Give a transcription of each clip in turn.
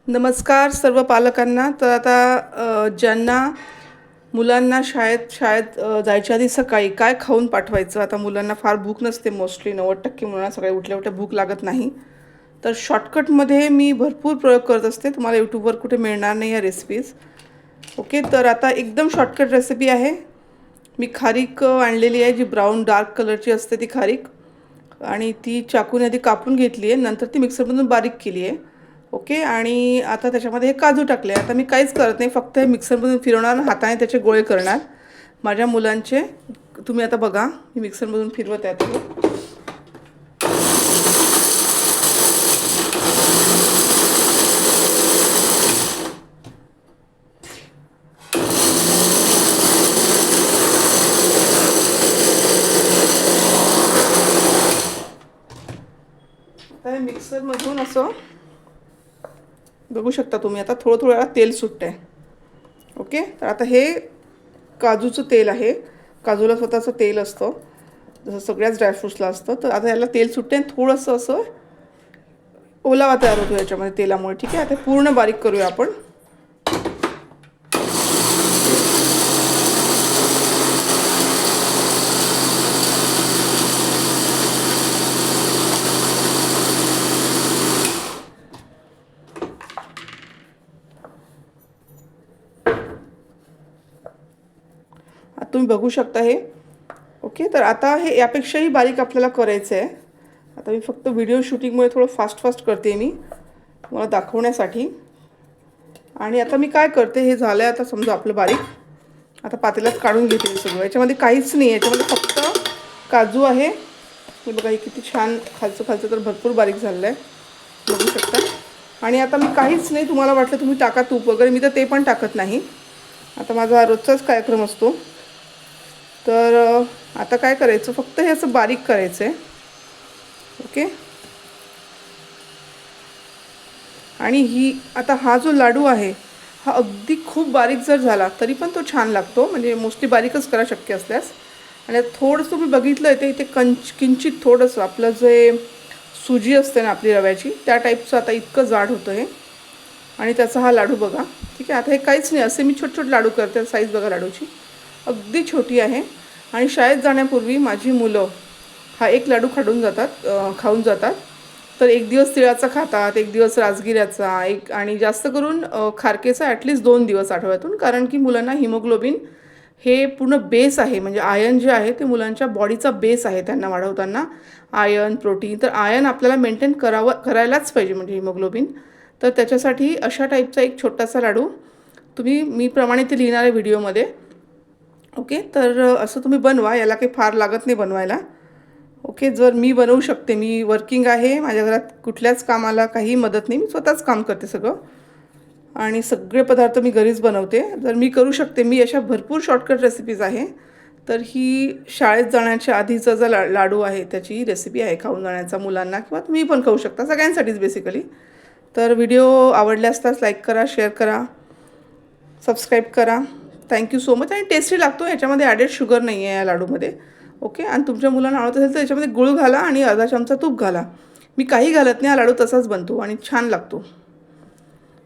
नमस्कार सर्व पालकांना. तर आता ज्यांना मुलांना जायच्या आधी सकाळी काय खाऊन पाठवायचं, आता मुलांना फार भूक नसते, मोस्टली 90% मुलांना सकाळी उठल्या-उठल्या भूक लागत नाही. तर शॉर्टकटमध्ये मी भरपूर प्रयोग करत असते. तुम्हाला यूट्यूबवर कुठे मिळणार नाही या रेसिपीज. ओके, तर आता एकदम शॉर्टकट रेसिपी आहे. मी खारीक आणलेली आहे, जी ब्राऊन डार्क कलरची असते ती खारीक, आणि ती चाकूने आधी कापून घेतली आहे, नंतर ती मिक्सरमधून बारीक केली आहे. ओके, आणि आता त्याच्यामध्ये हे काजू टाकले. आता मी काहीच करत नाही, फक्त हे मिक्सरमधून फिरवणार आणि हाताने त्याचे गोळे करणार माझ्या मुलांचे. तुम्ही आता बघा, मी मिक्सरमधून फिरवत आहे आता. आता हे मिक्सरमधून असं बघू शकता तुम्ही, आता थोडं थोडं वेळा तेल सुटतं आहे. ओके, तर आता हे काजूचं तेल आहे. काजूला स्वतःचं तेल असतं, जसं सगळ्याच ड्रायफ्रूट्सला असतं. तर आता याला तेल सुटते आणि थोडंसं असं ओलावा तयार होतो याच्यामध्ये तेलामुळे. ठीक आहे, आता पूर्ण बारीक करूया आपण. आता तुम्ही बघू शकता हे. ओके, तर आता हे यापेक्षाही बारीक आपल्याला करायचं आहे. आता मी फक्त व्हिडिओ शूटिंगमुळे थोडं फास्ट करते मी तुम्हाला दाखवण्यासाठी. आणि आता मी काय करते, हे झालं आहे आता समजा आपलं बारीक. आता पातेल्यात काढून घेते हे सगळं. याच्यामध्ये काहीच नाही आहे, याच्यामध्ये फक्त काजू आहे. हे बघा, हे किती छान खालचं तर भरपूर बारीक झालेलं आहे, बघू शकता. आणि आता मी काहीच नाही, तुम्हाला वाटलं तुम्ही टाका तूप वगैरे, मी तर ते पण टाकत नाही. आता माझा रोजचाच कार्यक्रम असतो. तर आता काय करायचं, फक्त हे असं बारीक करायचं आहे. ओके, आणि आता हा जो लाडू आहे हा अगदी खूप बारीक जर झाला तरी पण तो छान लागतो, म्हणजे मोस्टली बारीकच करा शक्य असल्यास. आणि थोडंसं तुम्ही बघितलं आहे ते इथे किंचित थोडंसं आपलं जे सुजी असते ना आपली रव्याची, त्या टाईपचं आता इतकं जाड होतं हे. आणि त्याचा हा लाडू बघा. ठीक आहे, आता हे काहीच नाही, असे मी छोटे लाडू करते. साईज बघा लाडूची, अगदी छोटी आहे. आणि शाळेत जाण्यापूर्वी माझी मुलं हा एक लाडू खाऊन जातात. तर एक दिवस तिळाचा खातात, एक दिवस राजगिऱ्याचा, आणि जास्त करून खारकेचा ॲटलिस्ट 2 दिवस आठवड्यातून. कारण की मुलांना हिमोग्लोबिन हे पूर्ण बेस आहे, म्हणजे आयर्न जे आहे ते मुलांच्या बॉडीचा बेस आहे त्यांना वाढवताना. आयर्न, प्रोटीन, तर आयर्न आपल्याला मेंटेन करायलाच पाहिजे, म्हणजे हिमोग्लोबिन. तर त्याच्यासाठी अशा टाईपचा एक छोटासा लाडू मी प्रमाणे ते लिहिणार आहे व्हिडिओमध्ये. ओके, तर असं तुम्ही बनवा, याला काही फार लागत नाही बनवायला. ओके, जर मी बनवू शकते, मी वर्किंग आहे, माझ्या घरात कुठल्याच कामाला काही मदत नाही, मी स्वतःच काम करते सगळं, आणि सगळे पदार्थ मी घरीच बनवते. जर मी करू शकते, मी अशा भरपूर शॉर्टकट रेसिपीज आहे. तर ही शाळेत जाण्याच्या आधीचा जो लाडू आहे त्याची रेसिपी आहे, खाऊन जाण्याचा मुलांना, किंवा तुम्ही पण खाऊ शकता, सगळ्यांसाठीच बेसिकली. तर व्हिडिओ आवडल्यास लाईक करा, शेअर करा, सबस्क्राईब करा. Thank you so much. आणि टेस्टी लागतो, याच्यामध्ये ॲडेड शुगर नाही आहे या लाडूमध्ये. ओके, आणि तुमच्या मुलांना आवडत असेल तर याच्यामध्ये गूळ घाला आणि अर्धा चमचा तूप घाला. मी काही घालत नाही, हा लाडू तसाच बनतो आणि छान लागतो.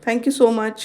Thank you so much.